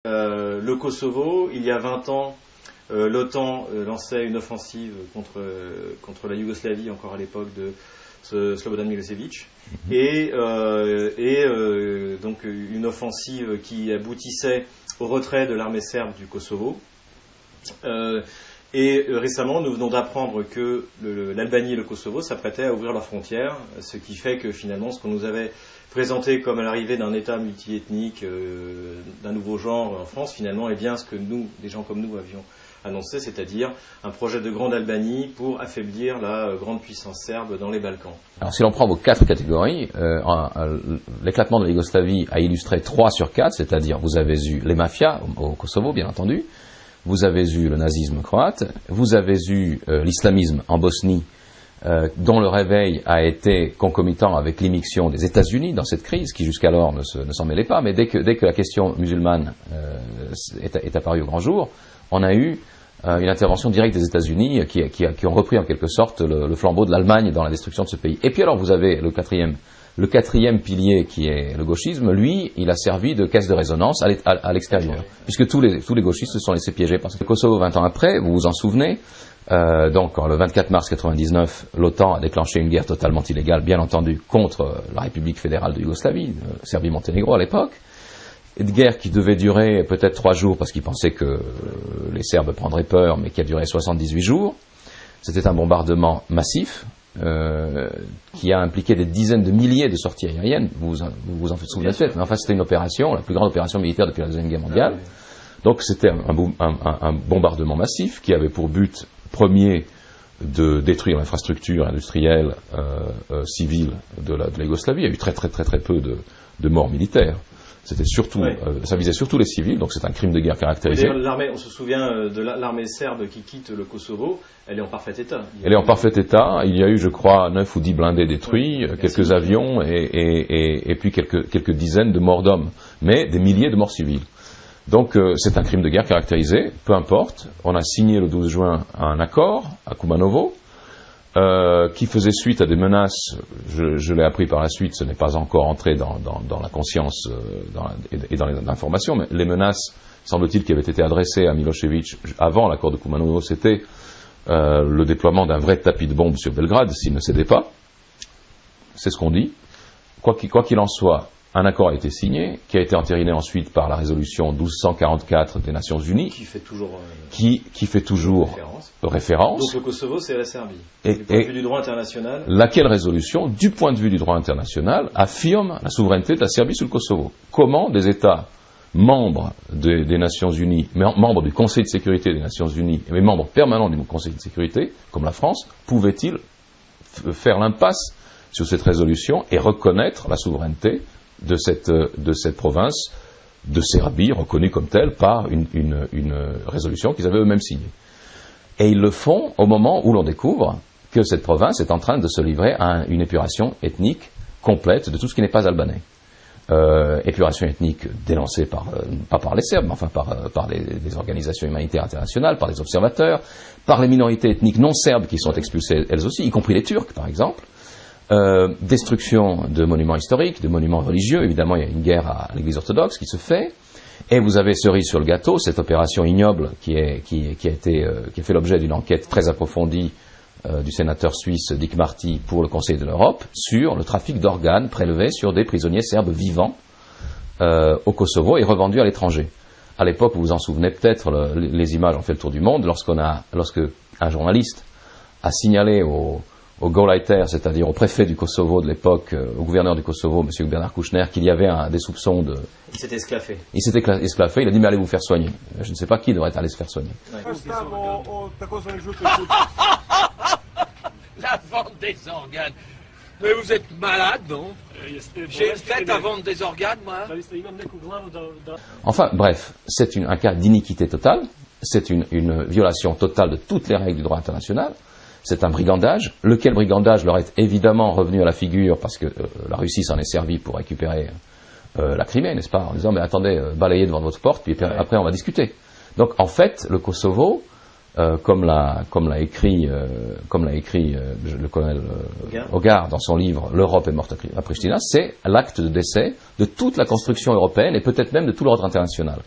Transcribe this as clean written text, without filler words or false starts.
Le Kosovo, il y a 20 ans, l'OTAN lançait une offensive contre la Yougoslavie, encore à l'époque de Slobodan Milosevic, et donc une offensive qui aboutissait au retrait de l'armée serbe du Kosovo. Et récemment, nous venons d'apprendre que l'Albanie et le Kosovo s'apprêtaient à ouvrir leurs frontières, ce qui fait que finalement, ce qu'on nous avait présenté comme à l'arrivée d'un État multiethnique, d'un nouveau genre en France, finalement est bien ce que nous, des gens comme nous, avions annoncé, c'est-à-dire un projet de grande Albanie pour affaiblir la grande puissance serbe dans les Balkans. Alors si l'on prend vos 4 catégories, l'éclatement de la Yougoslavie a illustré 3 sur 4, c'est-à-dire vous avez eu les mafias au Kosovo, bien entendu, vous avez eu le nazisme croate, vous avez eu l'islamisme en Bosnie, dont le réveil a été concomitant avec l'immixtion des États-Unis dans cette crise, qui jusqu'alors ne s'en mêlait pas, mais dès que la question musulmane est apparue au grand jour, on a eu une intervention directe des États-Unis qui ont repris en quelque sorte le flambeau de l'Allemagne dans la destruction de ce pays. Et puis alors vous avez le quatrième pilier qui est le gauchisme, lui, il a servi de caisse de résonance à l'extérieur, puisque tous les gauchistes se sont laissés piéger par le Kosovo 20 ans après, vous vous en souvenez. Donc le 24 mars 1999, l'OTAN a déclenché une guerre totalement illégale, bien entendu, contre la République fédérale de Yougoslavie, Serbie-Monténégro à l'époque. Une guerre qui devait durer peut-être 3 jours parce qu'ils pensaient que les Serbes prendraient peur, mais qui a duré 78 jours. C'était un bombardement massif qui a impliqué des dizaines de milliers de sorties aériennes. Vous vous en souvenez peut-être, mais enfin c'était une opération, la plus grande opération militaire depuis la Deuxième Guerre mondiale. Donc c'était un bombardement massif qui avait pour but premier de détruire l'infrastructure industrielle civile de la Yougoslavie. Il y a eu très peu de morts militaires. C'était surtout, ça visait surtout les civils, donc c'est un crime de guerre caractérisé. D'ailleurs, l'armée, on se souvient de l'armée serbe qui quitte le Kosovo, elle est en parfait état. Elle est en parfait état, il y a eu, je crois, 9 ou 10 blindés détruits, quelques avions et puis quelques dizaines de morts d'hommes, mais des milliers de morts civiles. Donc c'est un crime de guerre caractérisé, peu importe. On a signé le 12 juin un accord à Kumanovo, qui faisait suite à des menaces, je l'ai appris par la suite, ce n'est pas encore entré dans la conscience et dans les informations, mais les menaces, semble-t-il, qui avaient été adressées à Milosevic avant l'accord de Kumanovo, c'était le déploiement d'un vrai tapis de bombes sur Belgrade, s'il ne cédait pas. C'est ce qu'on dit. Quoi qu'il en soit, un accord a été signé, qui a été entériné ensuite par la résolution 1244 des Nations Unies, qui fait toujours référence. Donc le Kosovo, c'est la Serbie. Du point de vue du droit international. Laquelle résolution, du point de vue du droit international, affirme la souveraineté de la Serbie sur le Kosovo. Comment des États membres des Nations Unies, membres du Conseil de sécurité des Nations Unies, mais membres permanents du Conseil de sécurité, comme la France, pouvaient-ils faire l'impasse sur cette résolution et reconnaître la souveraineté de cette province de Serbie, reconnue comme telle par une résolution qu'ils avaient eux-mêmes signée. Et ils le font au moment où l'on découvre que cette province est en train de se livrer à une épuration ethnique complète de tout ce qui n'est pas albanais. Épuration ethnique dénoncée pas par les Serbes, mais enfin par des organisations humanitaires internationales, par des observateurs, par les minorités ethniques non serbes qui sont expulsées elles aussi, y compris les Turcs par exemple. Destruction de monuments historiques, de monuments religieux. Évidemment, il y a une guerre à l'église orthodoxe qui se fait. Et vous avez cerise sur le gâteau, cette opération ignoble qui a fait l'objet d'une enquête très approfondie du sénateur suisse Dick Marty pour le Conseil de l'Europe sur le trafic d'organes prélevés sur des prisonniers serbes vivants au Kosovo et revendus à l'étranger. À l'époque, vous vous en souvenez peut-être, les images ont fait le tour du monde, lorsque un journaliste a signalé au Gauleiter, c'est-à-dire au préfet du Kosovo de l'époque, au gouverneur du Kosovo, M. Bernard Kouchner, qu'il y avait des soupçons de... Il s'était esclaffé. Il s'était esclaffé, il a dit mais allez vous faire soigner. Je ne sais pas qui devrait aller se faire soigner. La vente des organes. Mais vous êtes malade, non? J'ai une tête à vendre des organes, moi. Enfin, bref, c'est un cas d'iniquité totale, c'est une violation totale de toutes les règles du droit international. C'est un brigandage, lequel brigandage leur est évidemment revenu à la figure parce que la Russie s'en est servie pour récupérer la Crimée, n'est-ce pas, en disant mais attendez, balayez devant votre porte, puis après on va discuter. Donc en fait, le Kosovo, comme l'a écrit le colonel Hogar dans son livre L'Europe est morte à Pristina, c'est l'acte de décès de toute la construction européenne et peut-être même de tout l'ordre international.